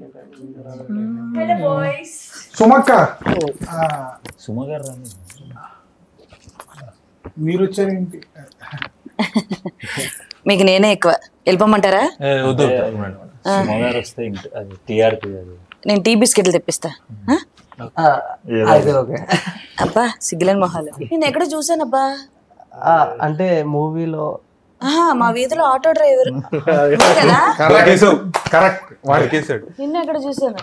Hello boys. సుమక్క సుమగారు రాని మీరు వచ్చారేంటి? మీకు నేనే ఎక్కువ. వెళ్ళిపోమంటారా? సుమగారు వస్తే అది టీఆర్పీ అది. నేను టీ బిస్కెట్లు తెప్పిస్తా. అబ్బా సిగ్గులేని మొహాలు. నేను ఎక్కడ చూసానబ్బా? అంటే మూవీలో మా వీధిలో ఆటో డ్రైవర్ కదా. కరెక్ట్ వాడికేసాడు. నిన్న ఎక్కడ చూసాను?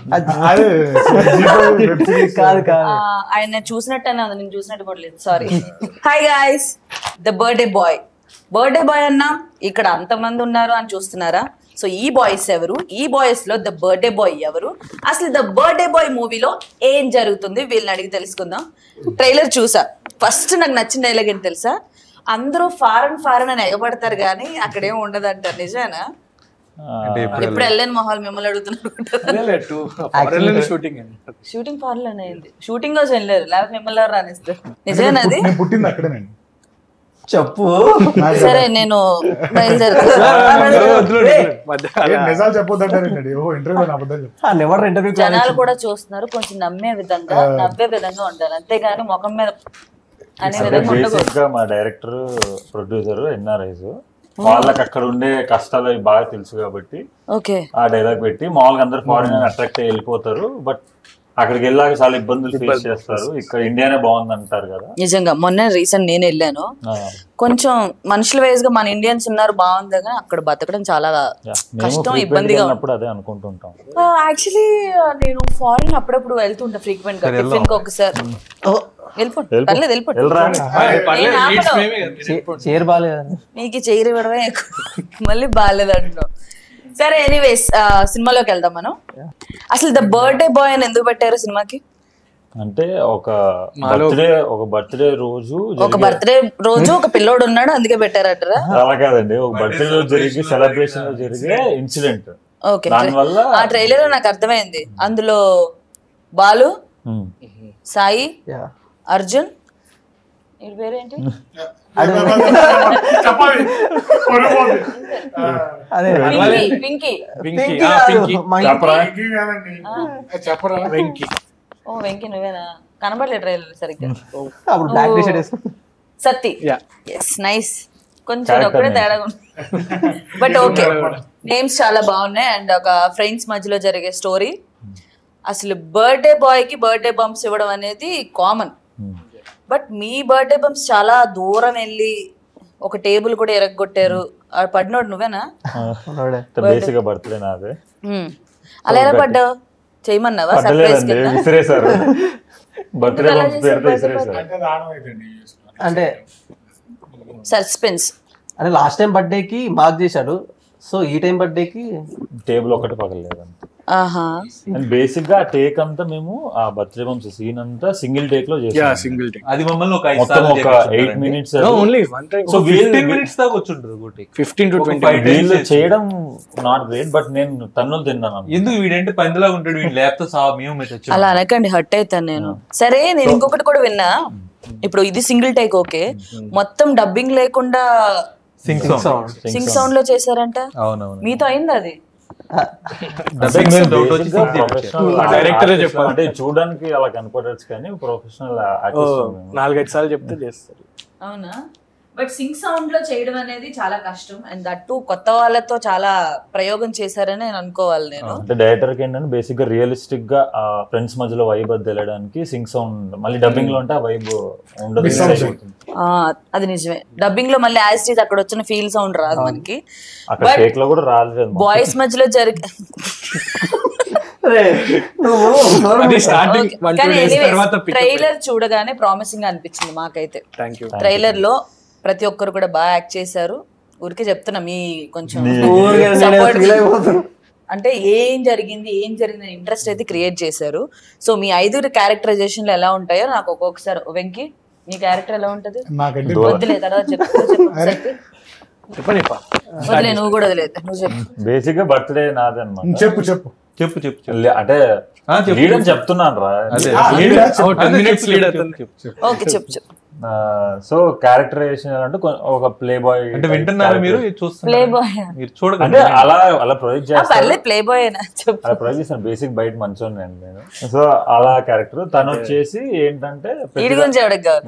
కాదు కాదు ఆయన చూసినట్టనే ఉంది, నేను చూసినట్టు కూడా లేదు. Sorry. Hi guys, the birthday boy. Birthday boy అన్నా ఇక్కడ అంతమంది ఉన్నారు అని చూస్తున్నారా? సో ఈ బాయ్స్ ఎవరు? ఈ బాయ్స్ లో ద బర్త్డే బాయ్ ఎవరు? అసలు ద బర్త్డే బాయ్ మూవీలో ఏం జరుగుతుంది వీళ్ళని అడిగి తెలుసుకుందాం. ట్రైలర్ చూసా. ఫస్ట్ నాకు నచ్చిన డైలాగ్ ఏంటి తెలుసా? అందరూ ఫారెన్ అని ఎగబడతారు కానీ అక్కడేం ఉండదు అంటారు. నిజమేనా? ఎప్పుడు వెళ్ళని మొహాలు మిమ్మల్ని అడుగుతున్నారు. షూటింగ్ ఫారెన్ లోనే అయింది. షూటింగ్ కోసం వెళ్ళారు, లేకపోతే మిమ్మల్ని ఎవరు రానిస్తారు? నిజమేనా అది? పుట్టింది అక్కడేనండి. చెప్పు. సరే నేను బయలుదేరుతా. నిజాలు చెప్పొద్దంటారండి. ఓ ఇంటర్వ్యూలో అబద్ధాలు చెప్పు. జనాలు కూడా చూస్తున్నారు, కొంచెం నవ్వే విధంగా ఉండాలి, అంతేగాని ముఖం మీద అనే విధంగా బేసిక్ గా మా డైరెక్టర్ ప్రొడ్యూసర్ ఎన్ఆర్ఐస్ వాళ్ళకి అక్కడ ఉండే కష్టాలు అవి బాగా తెలుసు కాబట్టి ఆ డైలాగ్ పెట్టి మామూలుగా అందరు ఫారిన్ అట్రాక్ట్ అయ్యి వెళ్ళిపోతారు. బట్ అక్కడికి వెళ్ళాక చాలా ఇబ్బందులు ఫేస్ చేస్తారు. ఇక్కడ ఇండియానే బాగుంది అంటారు కదా. నిజంగా మొన్న రీసెంట్ నేను వెళ్ళాను. కొంచెం మనుషుల వైజ్ గా మన ఇండియన్స్ ఉన్నారు బాగుంది, కానీ అక్కడ బతకడం చాలా కష్టం, ఇబ్బందిగా ఉన్నప్పుడు అదే అనుకుంటుంటాం. యాక్చువల్లీ నేను ఫారిన్ అప్పుడప్పుడు వెళ్తుంటా ఫ్రీక్వెంట్ గా, టిఫిన్ కి ఒకసారి. నీకు చైర్ ఇవ్వడమే మళ్ళీ బాగాలేదు అంటున్నావు. సరే ఎనీవేస్ సినిమాలోకి వెళ్దాం మనం. అసలు ద బర్త్డే బాయ్ అని ఎందుకు పెట్టారు సినిమాకి? అంటే ఒక బర్త్డే రోజు ఒక పిల్లోడు ఉన్నాడు అందుకే పెట్టారంటారా? అలా కాదండి, ఒక బర్త్డే రోజు జరిగి సెలబ్రేషన్ లో జరిగే ఇన్సిడెంట్. ఓకే, ఆ ట్రైలర్ నాకు అర్థమైంది. అందులో బాలు, సాయి, అర్జున్, వీడి పేరేంటి? ఓ వెంకీ, నువ్వేనా? కనబడలేదు ట్రైలర్ సరిగ్గా. సత్తి. Yes, nice. కొంచెం ఒక్కడే తేడా బట్ ఓకే, నేమ్స్ చాలా బాగున్నాయి. అండ్ ఒక ఫ్రెండ్స్ మధ్యలో జరిగే స్టోరీ. అసలు బర్త్డే బాయ్ కి బర్త్డే బంప్స్ ఇవ్వడం అనేది common, but me birthday bumps చాలా దూరం వెళ్ళి ఒక టేబుల్ కూడా ఎరగొట్టారు. పడినోడు నువ్వేనా? బర్త్డే నాదే. అలా ఎలా పడ్డావు? చేయమన్నావా? అంటే సస్పెన్స్. అంటే లాస్ట్ టైం బర్త్డే కి మార్క్ చేశాడు, సో ఈ టైం బర్త్డే కి టేబుల్ ఒకటి పగలలేదు. బేసిక్ గా టేక్ అంతా మేము ఆ బర్త్డే బంప్స్ సీన్ అంతా సింగిల్ టేక్ లో చేసాం. అది మమ్మల్ని ఒక 8 minutes దాకా వచ్చుంటది. 15 to 20 చేయడం నాట్ గ్రేట్, బట్ నేను తన్నులు తిన్నాను. ఎందుకు వీడంటే పందిలాగా ఉంటాడు, వీడు లేకపోతే మేము అలా అనకండి, హర్ట్ అవుతాను నేను. సరే నేను ఇంకొకటి కూడా విన్నా. ఇప్పుడు ఇది సింగిల్ టేక్ ఓకే, మొత్తం డబ్బింగ్ లేకుండా సింగ్ సౌండ్ లో చేశారంట. మీతో అయింది అది? అంటే చూడడానికి అలా కనపడచ్చు కానీ ప్రొఫెషనల్ 4-5 సార్లు చెప్తే చేస్తారు. అవునా? బట్ సింగ్ సౌండ్ లో చేయడం అనేది చాలా కష్టం. అండ్ దట్టు కొత్త వాళ్ళతో చాలా ప్రయోగం చేశారని నేను అనుకోవాలి. నేను అంటే డైరెక్టర్ కి ఏంటంటే బేసిక్ గా రియలిస్టిక్ గా ఫ్రెండ్స్ మధ్యలో వైబ్ అది తెలియడానికి సింగ్ సౌండ్, మళ్ళీ డబ్బింగ్ లో ఉంటే ఆ వైబ్ ఉండదు. అది నిజమే, డబ్బింగ్ లో మళ్ళీ యాజ్ ఇట్ ఈజ్ అక్కడ వచ్చిన ఫీల్ సౌండ్ రాదు మనకి. టేక్ లో కూడా రాలేదు. బాయ్స్ మధ్యలో జరిగే ట్రైలర్ చూడగానే ప్రామిసింగ్ అనిపించింది మాకైతే. ట్రైలర్ లో ప్రతి ఒక్కరు కూడా బాగా యాక్ట్ చేశారు. ఊరికే చెప్తున్నా, మీ కొంచెం అంటే ఏం జరిగింది ఇంట్రెస్ట్ అయితే క్రియేట్ చేశారు. సో మీ 5 క్యారెక్టరైజేషన్లు ఎలా ఉంటాయో నాకు ఒక్కొక్కసారి. వెంకీ, నీ క్యారెక్టర్ ఎలా ఉంటది? వదిలే, తర్వాత వదిలే, నువ్వు కూడా వదిలేదు. నువ్వు చెప్పు. బేసిక్ గా బర్త్డే నాదే అన్నమాట. చెప్పు. చెప్పు చెప్పు చెప్పు. అంటే చెప్పు. లీడ్ అని చెప్తున్నాను రా. అదే. ఓకే చెప్పు చెప్పు. సో క్యారెక్టరైజేషన్ అంటే ఒక ప్లే బాయ్ అంటే వింటున్నారా మీరు ప్లే చూస్తున్నారు బాయ్ మీరు చూడకండి. అంటే అలా ప్రొజెక్ట్ చేస్తాను. పర్లేదు ప్లే బాయ్ అయినా చెప్పు. అలా ప్రొజెక్ట్ చేస్తాను. బేసిక్ బయట మంచోని నేను. సో అలా క్యారెక్టర్ తను వచ్చేసి ఏంటంటే వీడి గురించి ఎవరికి కావాలి?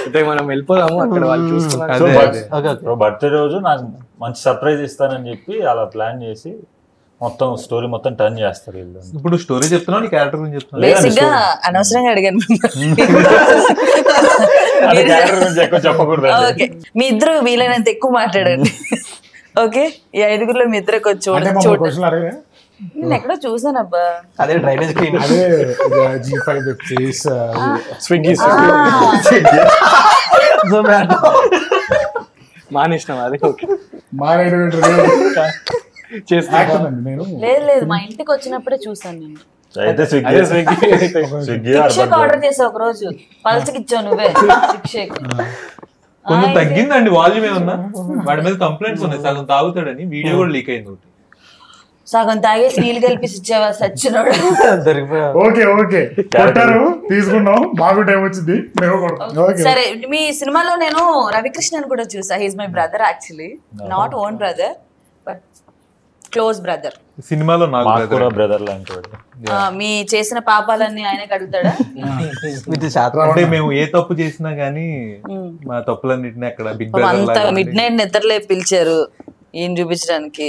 అయితే మనం వెళ్ళిపోదాము, అక్కడ వాళ్ళు చూస్తున్నారు. అదే. బర్త్డే రోజు నాకు మంచి సర్ప్రైజ్ ఇస్తానని చెప్పి అలా ప్లాన్ చేసి మొత్తం స్టోరీ మొత్తం టర్న్ చేస్తారు వీళ్ళు. ఇప్పుడు స్టోరీ చెప్తున్నావు, నీ క్యారెక్టర్ గురించి చెప్తున్నావు. బేసిక్ గా అనవసరంగా అడిగాను అదే క్యారెక్టర్ గురించి ఎక్కువ చెప్పకూడదు. ఓకే, మీ ఇద్దరు వీలైనంత ఎక్కువ మాట్లాడండి. ఓకే, ఈ 5గురిలో మీ ఇద్దరు కొంచెం అంటే మా క్వశ్చన్ అడిగే నేను ఎక్కడో చూసాను అబ్బా. అదే డ్రైనేజ్ క్లీన్. అదే G5 web series Swiggy Zomato మానేసినాం అది. ఓకే చేస్తానండి నేను. లేదు లేదు, మా ఇంటికి వచ్చినప్పుడే చూసాను నేను. అయితే స్విగ్గీ శిక్షకు ఆర్డర్ చేసావు ఒక రోజు, పల్చకి ఇచ్చావు నువ్వే శిక్షకి. కొంచెం తగ్గిందండి వాల్యూమ్ ఏమన్నా. వాడి మీద కంప్లైంట్స్ ఉన్నాయి, సగం తాగుతాడని వీడియో కూడా లీక్ అయింది ఒకటి. సగం తాగేసి నీళ్ళు కలిపి ఇచ్చావా సచ్చినోడు. దొరికిపోయా. ఓకే ఓకే కొట్టారు, తీసుకున్నాం, మాకు టైం వచ్చింది, మేము కొడతాం. ఓకే. సరే, మీ సినిమాలో నేను రవికృష్ణన్ కూడా చూసా. He's my brother actually, not own brother but close brother. సినిమాలో నాకు కూడా బ్రదర్ లాంటి. మీ చేసిన పాపాలన్నీ ఆయనే కడుగుతాడా? విత్ శాతం. అంటే మేము ఏ తప్పు చేసినా గానీ మా తప్పులన్నిటిని అక్కడ బిగ్ అంత మిడ్ నైట్ నిద్రలే పిలిచారు ఏం చూపించడానికి.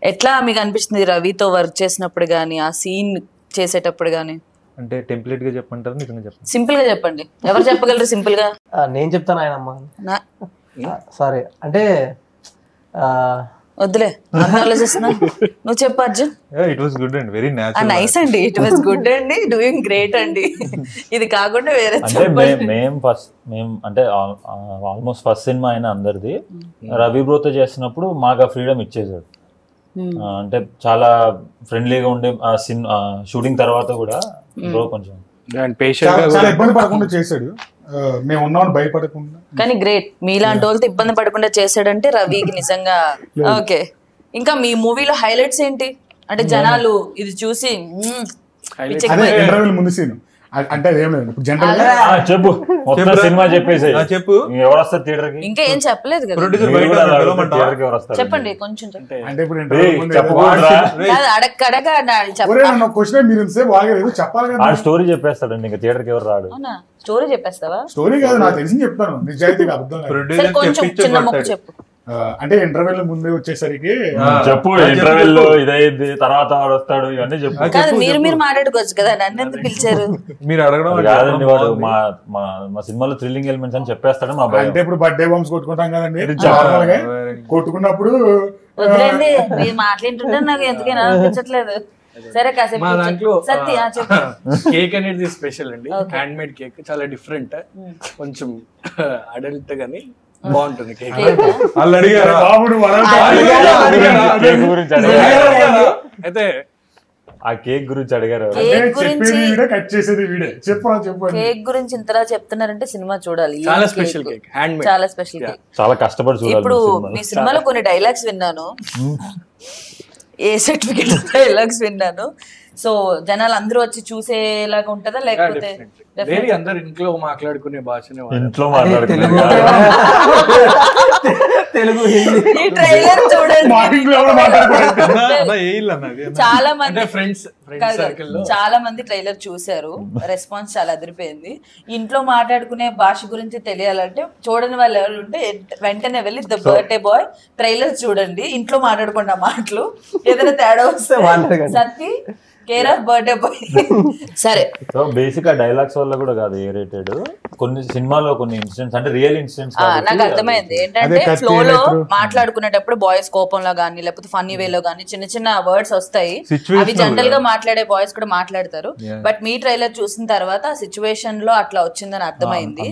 ఎట్లా మీకు అనిపిస్తుంది రవితో వర్క్ చేసినప్పుడు గానీ, ఆ సీన్ చేసేటప్పుడు గానీ? అంటే టెంప్లెట్ గా చెప్పంటారు, నిజంగా చెప్పండి. సింపుల్ గా చెప్పండి, ఎవరు చెప్పగలరు సింపుల్ గా? నేను చెప్తాను ఆయనమ్మ. సారీ అంటే వద్దులే, ఆలోచిస్తున్నా. నువ్వు చెప్పు Arjun. It was good and very natural. Nice అండి, ఇట్ వాస్ గుడ్ అండి, డూయింగ్ గ్రేట్ అండి. ఇది కాకుండా వేరే అంటే మేము అంటే ఆల్మోస్ట్ ఫస్ట్ సినిమా అయినా అందరిది రవి బ్రోతో చేసినప్పుడు మాకు ఆ ఫ్రీడమ్ ఇచ్చేసాడు. అంటే చాలా ఫ్రెండ్లీగా ఉండే షూటింగ్ తర్వాత కూడా బ్రో కొంచెం చాలా ఇబ్బంది పడకుండా చేశాడు. మేము ఉన్నామని భయపడకుండా. కానీ గ్రేట్, మీలాంటి వాళ్ళతో ఇబ్బంది పడకుండా చేశాడంటే రవికి నిజంగా. ఓకే, ఇంకా మీ మూవీలో హైలైట్స్ ఏంటి? అంటే జనాలు ఇది చూసి అదే ఇంటర్వ్యూల ముందు సీన్ అంటే అదేం లేదు. ఇప్పుడు జనరల్ చెప్పు, మొత్తం సినిమా చెప్పేసి చెప్పు. ఎవరు వస్తారు థియేటర్ కి? ఇంకా ఏం చెప్పలేదు కదా, ప్రొడ్యూసర్ బయట థియేటర్ కి ఎవరు వస్తారు? చెప్పండి కొంచెం చెప్పండి. అంటే ఇప్పుడు ఇంటర్వ్యూ అడగడగా క్వశ్చన్ మీరు ఎంతసేపు ఆగలేదు చెప్పాలి కదా. స్టోరీ చెప్పేస్తాడండి, ఇంకా థియేటర్ కి ఎవరు రాడు. అవునా, స్టోరీ చెప్పేస్తావా? స్టోరీ కాదు, నాకు తెలిసి చెప్తాను, నిజాయితీగా అర్థం కాదు. సరే ప్రొడ్యూసర్ కొంచెం చిన్న మొక్క చెప్పు. అంటే ఇంటర్వ్యూల ముందే వచ్చేసరికి చెప్పు, ఇంటర్వ్యూలో ఇదైంది, తర్వాత వాడు వస్తాడు, ఇవన్నీ చెప్పు. కాదు, మీరు మాట్లాడుకోవచ్చు కదా, నన్ను ఎందుకు పిలిచారు? మీరు అడగడం కాదండి, వాడు మా సినిమాలో థ్రిల్లింగ్ ఎలిమెంట్స్ అని చెప్పేస్తాడు. మా భయం అంటే ఇప్పుడు బర్త్డే బాంబ్స్ కొట్టుకుంటాం కదండి, కొట్టుకున్నప్పుడు వదిలేండి, మీరు మాట్లాడుతుంటే నాకు ఎందుకైనా అనిపించట్లేదు. సరే కాసేపు మా దాంట్లో సత్య చెప్పు. కేక్ అనేది స్పెషల్ అండి, హ్యాండ్ మేడ్ కేక్, చాలా డిఫరెంట్, కొంచెం అడల్ట్ గానీ బాగుంటుంది కేక్. వాళ్ళు అడిగారా? కేక్ గురించి అడిగారు. అయితే ఆ కేక్ గురించి అడిగారు. కేక్ గురించి కట్ చేసేది వీడే. చెప్పు కేక్ గురించి ఇంతలా చెప్తున్నారంటే సినిమా చూడాలి. చాలా స్పెషల్ కేక్, హ్యాండ్ మేడ్, చాలా స్పెషల్ కేక్. చాలా కష్టపడి చూడాలి. ఇప్పుడు మీ సినిమాలో కొన్ని డైలాగ్స్ విన్నాను, ఏ సర్టిఫికెట్ డైలాగ్స్ విన్నాను. సో జనాలు అందరూ వచ్చి చూసేలాగా ఉంటుందా లేకపోతే? అందరు ఇంట్లో మాట్లాడుకునే భాషనే ఇంట్లో మాట్లాడుతున్నారు. తెలుగు, హిందీ. ఈ ట్రైలర్ చూడండి, చాలా మంది ఫ్రెండ్స్ చాలా మంది ట్రైలర్ చూసారు, రెస్పాన్స్ చాలా అదిరిపోయింది. ఇంట్లో మాట్లాడుకునే భాష గురించి తెలియాలంటే చూడని వాళ్ళు ఎవరు ఉంటే వెంటనే వెళ్ళి ద బర్త్డే బాయ్ ట్రైలర్ చూడండి, ఇంట్లో మాట్లాడుకున్న మాటలు. ఏదైనా తేడా వస్తే Satti care of birthday boy. సరే, సో బేసిక్ ఆ డైలాగ్స్ వల్ల కూడా కాదు ఏ రేటెడ్, కొన్ని సినిమాలో కొన్ని ఇన్సిడెంట్స్ అంటే రియల్ ఇన్సిడెంట్స్. నాకు అర్థమైంది ఏంటంటే ఫ్లోలో మాట్లాడుకునేటప్పుడు బాయ్స్ కోపంలో గానీ లేకపోతే ఫన్నీ వేలో గానీ చిన్న చిన్న వర్డ్స్ వస్తాయి, అవి జనరల్ గా మాట్లాడే బాయ్స్ కూడా మాట్లాడతారు. బట్ మీ ట్రైలర్ చూసిన తర్వాత ఆ సిచ్యువేషన్ లో అట్లా వచ్చిందని అర్థమైంది.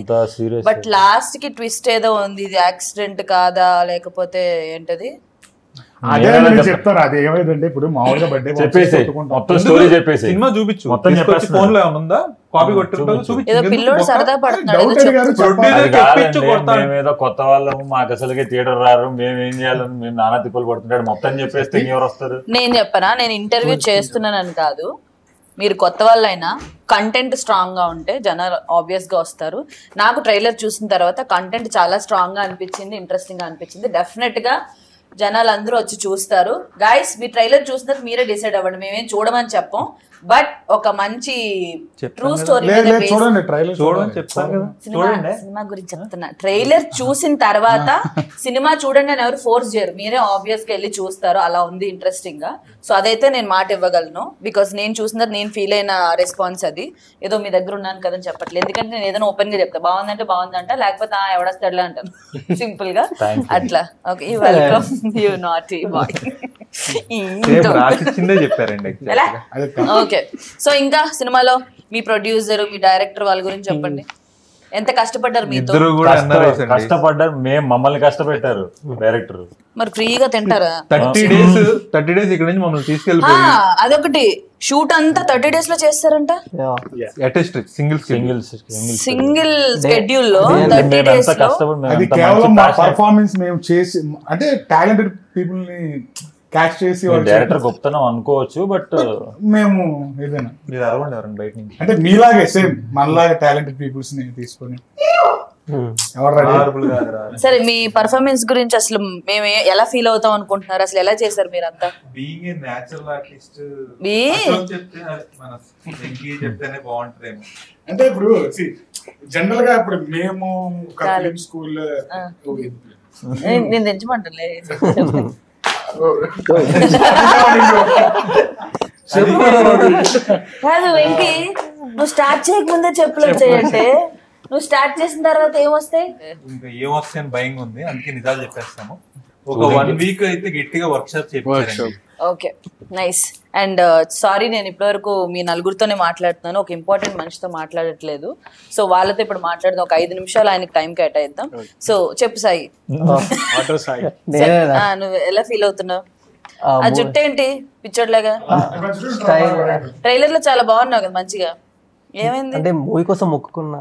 బట్ లాస్ట్ కి ట్విస్ట్ ఏదో ఉంది, ఇది యాక్సిడెంట్ కాదా లేకపోతే ఏంటది? అదే నేను చెప్తాను. అది ఏమైందంటే ఇప్పుడు మామూలుగా బర్త్డే చెప్పేసి మొత్తం స్టోరీ చెప్పేసి సినిమా చూపించు, మొత్తం చెప్పేసి ఫోన్ లో ఏమైనా ఉందా, కాపీ కొట్టుంటావు చూపించు. ఏదో పిల్లోడు సరదా పడుతున్నాడు ఏదో డౌట్ అడిగారు చెప్పాలి. అది కాదండి, మేమేదో కొత్త వాళ్ళము, మాకు అసలుకే థియేటర్ రారు, మేము ఏం చేయాలని మేము నానా తిప్పలు పడుతుంటాడు. మొత్తం చెప్పేస్తే ఎవరు వస్తారు? నేను చెప్పనా, నేను ఇంటర్వ్యూ చేస్తున్నానని కాదు, మీరు కొత్త వాళ్ళైనా కంటెంట్ స్ట్రాంగ్ గా ఉంటే జనాలు ఆబ్వియస్ గా వస్తారు. నాకు ట్రైలర్ చూసిన తర్వాత కంటెంట్ చాలా స్ట్రాంగ్ గా అనిపించింది, ఇంట్రెస్టింగ్ గా అనిపించింది. డెఫినెట్ గా జనాలు అందరూ వచ్చి చూస్తారు. గైస్, మీ ట్రైలర్ చూసినాక మీరే డిసైడ్ అవ్వండి, మేమేం చూడమని చెప్పం. బట్ ఒక మంచి ట్రూ స్టోరీ చూడండి ట్రైలర్ చూడని చెప్తాను కదా. సినిమా గురించి చెప్తున్నా. ట్రైలర్ చూసిన తర్వాత సినిమా చూడండి అని ఎవరు ఫోర్స్ చేయరు, మీరే ఆబ్వియస్ గా వెళ్ళి చూస్తారు. అలా ఉంది ఇంట్రెస్టింగ్ గా. సో అదైతే నేను మాట ఇవ్వగలను, బికాస్ నేను చూసిన నేను ఫీల్ అయిన రెస్పాన్స్ అది. ఏదో మీ దగ్గర ఉన్నాను కదని చెప్పట్లేదు, ఎందుకంటే నేను ఏదైనా ఓపెన్ గా చెప్తా, బాగుందంటే బాగుందంట, లేకపోతే ఎవడొస్తాడులే అంటాను సింపుల్ గా అట్లా. Okay, welcome you naughty boy. రాసిచ్చిందే చెప్పారండి. ఓకే, సో ఇంకా సినిమాలో మీ ప్రొడ్యూసర్, మీ డైరెక్టర్ వాళ్ళ గురించి చెప్పండి. ఎంత కష్టపడ్డారు మీతో? ఇద్దరు కూడా NRIs అండి. కష్టపడ్డారు, మమ్మల్ని కష్టపెట్టారు డైరెక్టర్. మరి ఫ్రీగా తింటారా? 30 days ఇక్కడ నుంచి మమ్మల్ని తీసుకెళ్ళిపోయి అదొకటి, షూట్ అంతా 30 days లో చేస్తారంట. సింగిల్ షెడ్యూల్ లో 30 days లో. అది కేవలం మా పర్ఫార్మెన్స్ మేము చేసి, అంటే టాలెంటెడ్ పీపుల్ ని క్యాచ్ చేసి డైరెక్టర్ గొప్పతనం అనుకోవచ్చు, బట్ మేము ఏదైనా మీరు అరవండి ఎవరండి బయట నుంచి. అంటే మీలాగే సేమ్ మనలాగే టాలెంటెడ్ పీపుల్స్ ని తీసుకొని సరే, మీ పర్ఫార్మెన్స్ గురించి అసలు మేము ఎలా ఫీల్ అవుతాం అనుకుంటున్నారు? అసలు ఎలా చేశారు మీరంతా? బీయింగ్ ఏ నేచురల్ ఆర్టిస్ట్ చెప్తేనే బాగుంటదేమో. అంటే ఇప్పుడు జనరల్ గా ఇప్పుడు మేము ఒక ఫిల్మ్ స్కూల్ నేను తెచ్చమంటలే కాదు వెంకీ, నువ్వు స్టార్ట్ చేయకముందే చెప్పులు వచ్చాయంటే నువ్వు స్టార్ట్ చేసిన తర్వాత ఏమొస్తాయి? ఇంకా ఏమొస్తాయి అని భయంగా ఉంది, అందుకే నిజాలు చెప్పేస్తాము. ఒక 1 week అయితే గట్టిగా వర్క్షాప్ చేయించారు. Okay, nice. అండ్ సారీ, నేను ఇప్పటివరకు మీ నలుగురితోనే మాట్లాడుతున్నాను, ఒక ఇంపార్టెంట్ మనిషితో మాట్లాడట్లేదు. సో వాళ్ళతో ఇప్పుడు మాట్లాడదాం, ఒక 5 నిమిషాలు ఆయనకి టైం కేటాయిద్దాం. సో చెప్పు సాయి, నువ్వు ఎలా ఫీల్ అవుతున్నావు? ఆ జుట్టు ఏంటి పిచ్చోడ్లాగా? ట్రైలర్ లో చాలా బాగున్నావు కదా, మంచిగా. ఏమైంది? అంటే మూవీ కోసం మొక్కుకున్నా,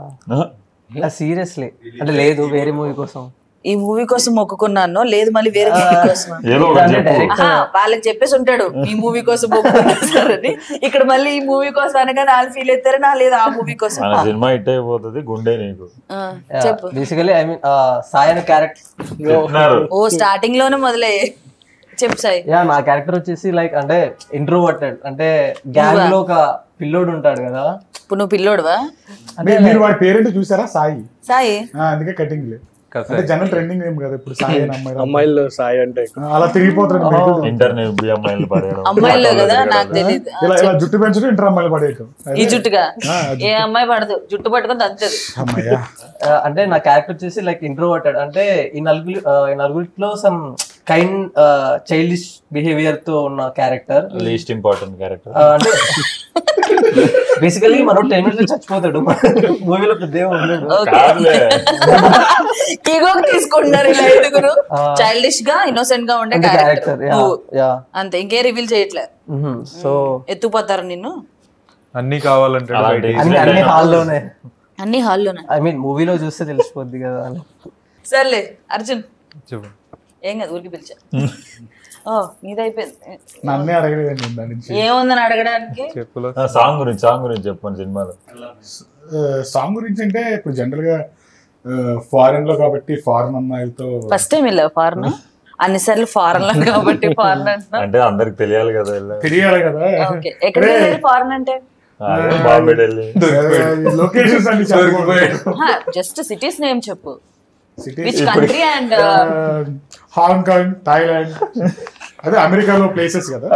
సీరియస్లీ. అంటే లేదు, వేరే మూవీ కోసం. ఈ మూవీ కోసం మొక్కుకున్నాను, లేదు మళ్ళీ వేరే మూవీ కోసం. వాళ్ళకి చెప్పేసి ఉంటాడు ఈ మూవీ కోసం మొక్కుకున్నారని, ఇక్కడ మళ్ళీ ఈ మూవీ కోసం అనగానే వాళ్ళు ఫీల్ అవుతారు, నా లేదు ఆ మూవీ కోసం. సినిమా హిట్ అయిపోతుంది, గుండె నీకు. చెప్పు. Basically I mean Sai character ఓ స్టార్టింగ్ లోనే మొదలే. చెప్పు సాయి. నా క్యారెక్టర్ వచ్చేసి లైక్ అంటే ఇంట్రోవర్టెడ్, అంటే గ్యాంగ్ లో ఒక పిల్లోడు ఉంటాడు కదా. ఇప్పుడు నువ్వు పిల్లోడువా? మీరు వాడి పేరెంట్ చూసారా? సాయి. సాయి అందుకే కటింగ్ లేదు. అంటే జనరల్ ట్రెండింగ్ ఏం కదా ఇప్పుడు సాయి అమ్మాయిల్లో సాయి అంటే అలా తిరిగిపోతాడు. ఇంటర్నెట్ అమ్మాయిలు పడేయడం, అమ్మాయిల్లో కదా, నాకు తెలియదు. ఇలా జుట్టు పెంచడం ఇంటర్ అమ్మాయిలు పడేయటం. ఈ జుట్టుగా ఏ అమ్మాయి పడదు, జుట్టు పట్టుకొని తంతది. అంటే నా క్యారెక్టర్ వచ్చేసి లైక్ ఇంట్రోవర్టెడ్, అంటే ఈ నలుగురిలో సమ్ కైండ్ చైల్డిష్ బిహేవియర్ తో ఉన్న క్యారెక్టర్, లీస్ట్ ఇంపార్టెంట్ క్యారెక్టర్. అంటే బేసికలీ మనం 10 minutes చచ్చిపోతాడు మూవీలో, పెద్ద తీసుకుంటున్నారు ఇలా ఐదుగురు చైల్డిష్ గా ఇన్నోసెంట్ గా ఉండే క్యారెక్టర్ అంతే, ఇంకే రివీల్ చేయట్లే. సో ఎత్తుపోతారు నిన్ను, అన్ని కావాలంటే అన్ని హాల్లోనే, అన్ని హాల్లోనే. ఐ మీన్ మూవీలో చూస్తే తెలిసిపోద్ది కదా అని. సర్లే అర్జున్, చెప్పు. ఏం కాదు, ఊరికి పిలిచా. ఓ నీదైపోయింది, నన్నే అడగలేదండి ఏముందని అడగడానికి. సాంగ్ గురించి చెప్పండి. సినిమాలో సాంగ్ గురించి అంటే ఇప్పుడు జనరల్ గా ఫారెన్ లో కాబట్టి ఫారెన్ అమ్మాయిలతో ఫస్ట్ టైం వెళ్ళావు ఫారెన్? అన్నిసార్లు ఫారెన్ లో కాబట్టి ఫారెన్ అంటే అందరికి తెలియాలి కదా. ఓకే, ఎక్కడ ఫారెన్ అంటే? బాంబే, ఢిల్లీ, లొకేషన్స్ అన్ని జస్ట్ సిటీస్ నేమ్ చెప్పు. Which country? And Hong Kong, Thailand, అదే అమెరికాలో ప్లేసెస్ కదా.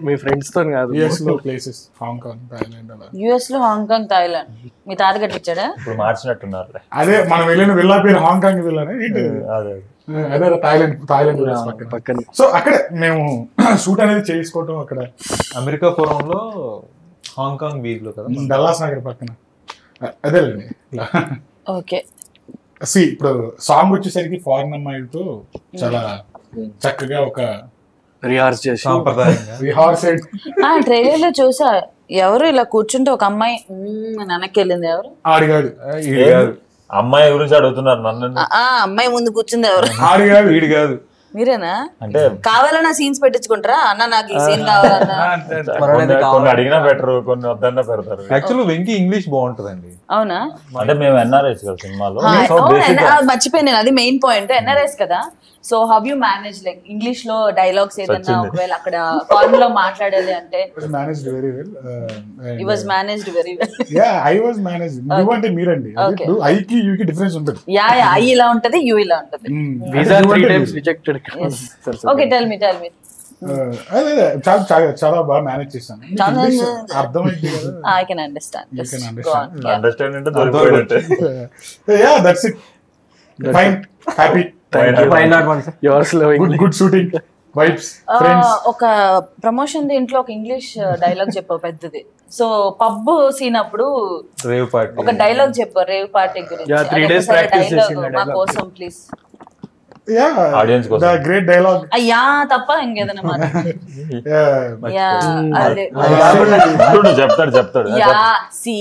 మీ ఫ్రెండ్స్ తో కాదు, యుఎస్ లో ప్లేసెస్, హాంకాంగ్, థాయిలాండ్. అలా యుఎస్ లో హాంకాంగ్, థాయిలాండ్ మీ తాత కట్టించాడా? ఇప్పుడు మార్చినట్టున్నారు. అదే మనం వెళ్ళిన విల్లా పేరు హాంకాంగ్ విల్లానే. అదే థాయిలాండ్ పక్కన. సో అక్కడ మేము షూట్ అనేది చేసుకోవటం అక్కడ అమెరికాపురంలో, హాంకాంగ్ బీచ్ లో కదా, డల్లాస్ నగర్ పక్కన. అదేలేండి. ఓకే, ఇప్పుడు సాంగ్ వచ్చేసరికి ఫారెన్ అమ్మాయిలతో చాలా చక్కగా ఒక రిహార్స్ చేసి సాంప్రదాయంగా రిహార్సెడ్ ట్రైలర్ లో చూసా ఎవరు ఇలా కూర్చుంటే ఒక అమ్మాయి వెనక్కి వెళ్ళింది ఎవరు ఆడిగాడు ఈడు కాదు అమ్మాయి గురించి అడుగుతున్నారు నన్ను. అమ్మాయి ముందు కూర్చుంది ఎవరు ఆడిగాడు ఈడు కాదు. మీరేనా? అంటే కావాలన్నా సీన్స్ పెట్టించుకుంటారా అన్న నాకు ఈ సీన్ కావాలన్నా? కొన్ని అడిగినా బెటర్, కొన్ని వద్దన్నా పెడతారు. యాక్చువల్ వెంకీ ఇంగ్లీష్ బాగుంటదండి. అవునా? అంటే మేము ఎన్ఆర్ఐస్ కదా సినిమాలో. మర్చిపోయాను నేను, అది మెయిన్ పాయింట్. ఎన్ఆర్ఎస్ కదా, so how you manage like English లో డైలాగ్స్ ఏదన్నా ఒకవేళ అక్కడ ఫారెన్ లో మాట్లాడాలి అంటే? managed very well. He was managed very well. Yeah, I was managed. You అంటే మీరండి. ఇప్పుడు ఐకి యూకి డిఫరెన్స్ ఉంటుంది. యా ఐ ఇలా ఉంటది, యూ ఇలా ఉంటది. Visa 3 times rejected. Okay tell me అదే చాలా బాగా మేనేజ్ చేశాను. అర్థమైంది కదా. I can understand. You can Go on. understand. Understand అంటే దొరికిపోయినట్టే. Yeah, that's it. Fine, happy. Yours loving. Good shooting. Vibes, friends. ఒక ప్రమోషన్ దీంట్లో ఒక ఇంగ్లీష్ డైలాగ్ చెప్పావు పెద్దది. సో పబ్ సీన్ అప్పుడు రేవ్ పార్టీ ఒక డైలాగ్ చెప్పారు రేవ్ పార్టీ గురించి. 3 days practice చేసిన మా కోసం ప్లీజ్. Yeah, Audience కోసం. the great dialogue. అయ్యా తప్ప ఇంకేదైనా మాట. యా అదే చెప్తాడు. Yeah see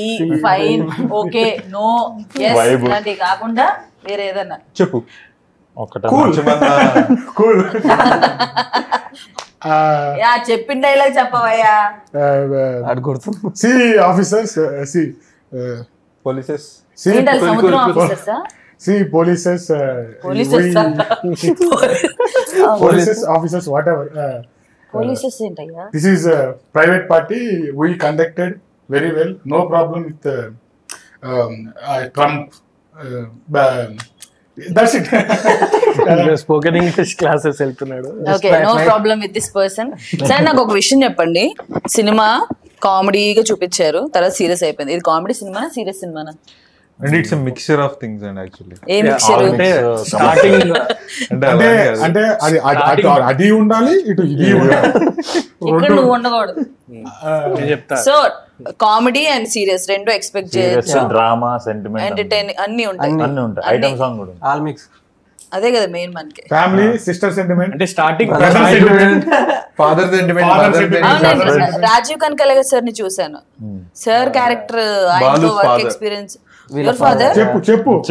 fine okay no yes Vibe. ఇలాంటివి కాకుండా వేరే ఏదన్నా చెప్పు. Cool. యా చెప్పిన డైలాగ్ చెప్పవయ్యా. See officers, see పోలీసెస్ ఏంటి అది సముద్రం ఆఫీసర్సా? see polices, polices officers whatever. Polices ఏంటయ్యా? This is a private party. We conducted very well. No problem with Trump. That's it. Spoken English classes వెళ్తున్నాడు. Okay no problem with this person. సరే నాకు ఒక విషయం చెప్పండి. సినిమా కామెడీగా చూపించారు, తర్వాత సీరియస్ అయిపోయింది. ఇది కామెడీ సినిమా సీరియస్ సినిమానా? And it's mixture of things and actually a mixture? Starting అంటే అది ఉండాలి, ఇటు ఇది ఉండాలి. ఇక్కడ నువ్వు ఉండకూడదు. చెప్తా. సో కామెడీ అండ్ సీరియస్ రెండు ఎక్స్పెక్ట్ చేయొచ్చు. డ్రామా, సెంటిమెంట్, ఎంటర్టైన్ అన్ని ఉంటాయి. అన్ని ఉంటాయి. ఐటమ్ సాంగ్ కూడా ఉంది. All mix. అదే కదా మెయిన్ మనకి. ఫ్యామిలీ, సిస్టర్ సెంటిమెంట్, అంటే స్టార్టింగ్ ఫాదర్ సెంటిమెంట్. రాజీవ్ కనకలగ సార్ ని చూసాను. సార్ క్యారెక్టర్ ఆయనతో వర్క్ ఎక్స్పీరియన్స్. యువర్ ఫాదర్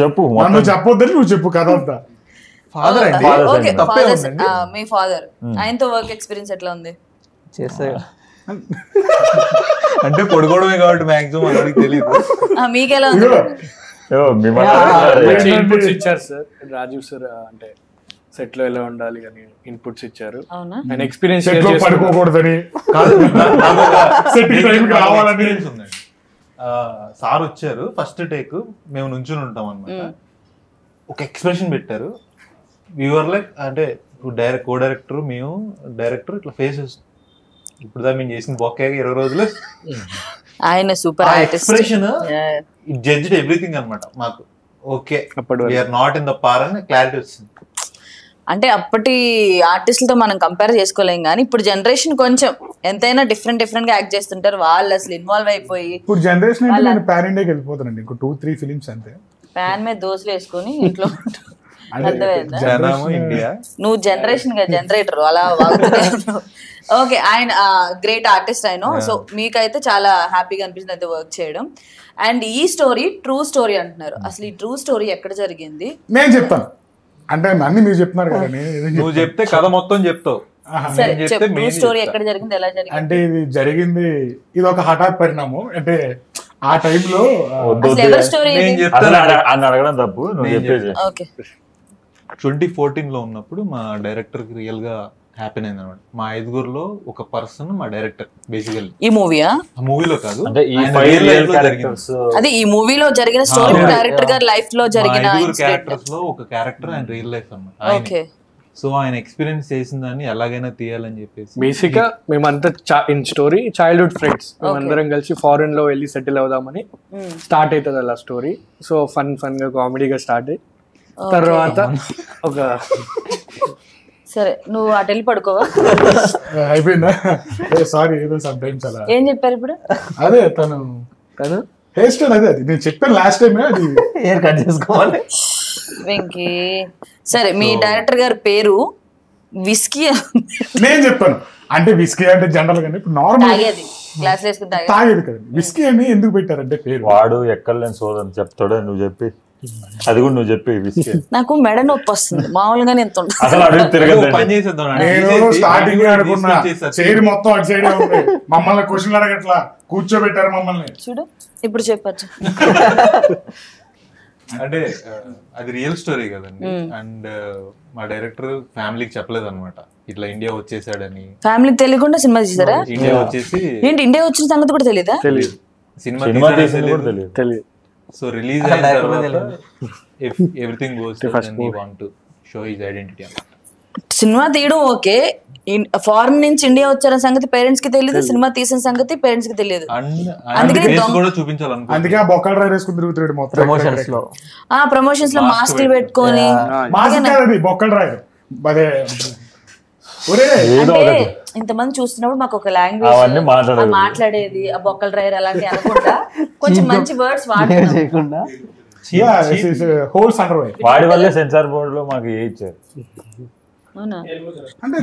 చెప్పు నన్ను చెప్పొద్దని నువ్వు చెప్పు కథ అంతా. ఫాదర్ అండి. ఓకే మీ ఫాదర్, ఆయనతో వర్క్ ఎక్స్పీరియన్స్ ఎట్లా ఉంది? చేస్తా అంటే పడుకోవడమే కాబట్టి మాక్సిమం అందరికి తెలియదు. మీకెలా ఉంది? ఇన్పుట్స్ ఇచ్చారు సార్ రాజీవ్ సార్, అంటే సెట్ లో ఎలా ఉండాలి అని ఇన్పుట్స్ ఇచ్చారు. ఆయన ఎక్స్పీరియన్స్ పడుకోకూడదని ఉందండి. సార్ వచ్చారు ఫస్ట్ టేక్, మేము నుంచుని ఉంటాం అనమాట. ఒక ఎక్స్ప్రెషన్ పెట్టారు. వ్యూవర్ లైక్ అంటే కో డైరెక్టర్ మేము డైరెక్టర్ ఇట్లా ఫేసెస్ ఇప్పుడు దా మేము చేసిన బొక్క 20 రోజులు ఆయన super expression it judged everything అనమాట మాకు. Okay we're not in the par అని క్లారిటీ వచ్చింది. అంటే అప్పటి ఆర్టిస్టులతో మనం కంపేర్ చేసుకోలేం, కానీ ఇప్పుడు జనరేషన్ కొంచెం ఎంతైనా డిఫరెంట్ గా యాక్ట్ చేస్తుంటారు. వాళ్ళు అసలు ఇన్వాల్వ్ అయిపోయి ఇప్పుడు జనరేషన్ అంటే నేను పాన్ ఇండియాకి వెళ్ళిపోతానండి. ఇంకో 2-3 ఫిలిమ్స్ అంతే. ప్యాన్ మీద దోశలు వేసుకొని ఇంట్లో ఇండియా. నువ్వు జనరేషన్ గా జనరేటర్ అలా వాగుతూనే ఉన్నావు. ఓకే, ఆయన గ్రేట్ ఆర్టిస్ట్ ఆయన. సో మీకైతే చాలా హ్యాపీగా అనిపించింది అయితే వర్క్ చేయడం. అండ్ ఈ స్టోరీ ట్రూ స్టోరీ అంటున్నారు. అసలు ఈ ట్రూ స్టోరీ ఎక్కడ జరిగింది? నేను చెప్తాను. అంటే అన్ని మీరు చెప్తున్నారు కదా, నువ్వు చెప్తే కథ మొత్తం చెప్తావు. సరే ట్రూ స్టోరీ ఎక్కడ జరిగింది, ఎలా జరిగింది? అంటే ఇది ఒక హఠాత్ పరిణామం. అంటే ఆ టైంలో ఎవరి స్టోరీ? అడగడం తప్పు. 2014 లో ఉన్నప్పుడు మా డైరెక్టర్ కి రియల్ గా హ్యాపీ అయింది అనమాట. మా 5గురిలో ఒక పర్సన్ మా డైరెక్టర్ బేసికల్లీ. ఈ మూవీయా? ఆ మూవీలో కాదు, అంటే ఈ 5 క్యారెక్టర్స్. అదే ఈ మూవీలో జరిగిన స్టోరీ డైరెక్టర్ గారి లైఫ్ లో జరిగిన క్యారెక్టర్స్ లో ఒక క్యారెక్టర్ అండ్ రియల్ లైఫ్ అన్నమాట. ఓకే, సో ఆయన ఎక్స్పీరియన్స్ చేసిన దాన్ని ఎలాగైనా తీయాలని చెప్పేసి బేసిక్ గా మేమంతా ఇన్ స్టోరీ చైల్డ్హుడ్ ఫ్రెండ్స్ మేమందరం కలిసి ఫారెన్ లో వెళ్ళి సెటిల్ అవుదామని స్టార్ట్ అవుతుంది అలా స్టోరీ. సో ఫన్ గా కామెడీగా స్టార్ట్ అయ్యి తర్వాత ఒక సరే నువ్వు అటు వెళ్ళి పడుకోవా? అయిపోయిందా? సారీ, ఏదో సమ్ టైమ్స్ అలా. ఏం చెప్పారు ఇప్పుడు? అదే తను హెయిర్ స్టైల్ అదే, అది నేను చెప్పాను లాస్ట్ టైం. అది హెయిర్ కట్ చేసుకోవాలి వెంకీ. సరే మీ డైరెక్టర్ గారి పేరు విస్కీ నేను చెప్పాను అంటే విస్కీ అంటే జనరల్ గా ఇప్పుడు నార్మల్ తాగేది గ్లాస్ వేసుకుని తాగేది. తాగేది కదండి. విస్కీ అని ఎందుకు పెట్టారంటే పేరు? వాడు ఎక్కడలేని సోదని చెప్తాడు, నువ్వు చెప్పి అది కూడా నువ్వు చెప్పి విస్కీ. నాకు మెడ నొప్పి వస్తుంది మామూలుగానే ఎంత ఉంటుంది. అసలు అడుగు తిరగదు. పని చేసేద్దాం నేను స్టార్టింగ్ అనుకున్నా చైర్ మొత్తం అటు సైడే ఉంది, మమ్మల్ని క్వశ్చన్ అడగట్లా, కూర్చోబెట్టారు మమ్మల్ని. చూడు ఇప్పుడు చెప్పచ్చు. అంటే అది రియల్ స్టోరీ కదండి. అండ్ మా డైరెక్టర్ ఫ్యామిలీకి చెప్పలేదు అనమాట ఇట్లా ఇండియా వచ్చేసాడని. ఫ్యామిలీకి తెలియకుండా సినిమా తీసారా? ఇండియా వచ్చేసి ఏంటి ఇండియా వచ్చిన సంగతి కూడా తెలీదా? సినిమా తీసింది కూడా తెలియదు. సో రిలీజ్ అయిన తర్వాత everything goes and he want to show his identity. Cinema తీయడం ఓకే, ఫారెన్ నుంచి ఇండియా వచ్చిన సంగతి పేరెంట్స్ కి తెలియదు, సినిమా తీసిన సంగతి పేరెంట్స్ కి తెలియదు. అందుకే కూడా చూపించాలనుకో. అందుకే ఆ బొక్కలు డ్రైవ్ వేసుకుని తిరుగుతాడు మొత్తం ప్రమోషన్స్ లో. ప్రమోషన్స్ లో మాస్క్లు పెట్టుకొని బొక్కలు డ్రైవ్. అదే అంటే ఇంతమంది చూస్తున్నప్పుడు మాకు ఒక లాంగ్వేజ్ మాట్లాడేది ఆ బొక్కల డ్రైవర్ అలాంటి అనుకుంటా కొంచెం మంచి వర్డ్స్ చేయకుండా హోల్స్ అండర్ వై. వాడి వల్లే సెన్సార్ బోర్డు లో మాకు ఏ ఇచ్చారు. అంటే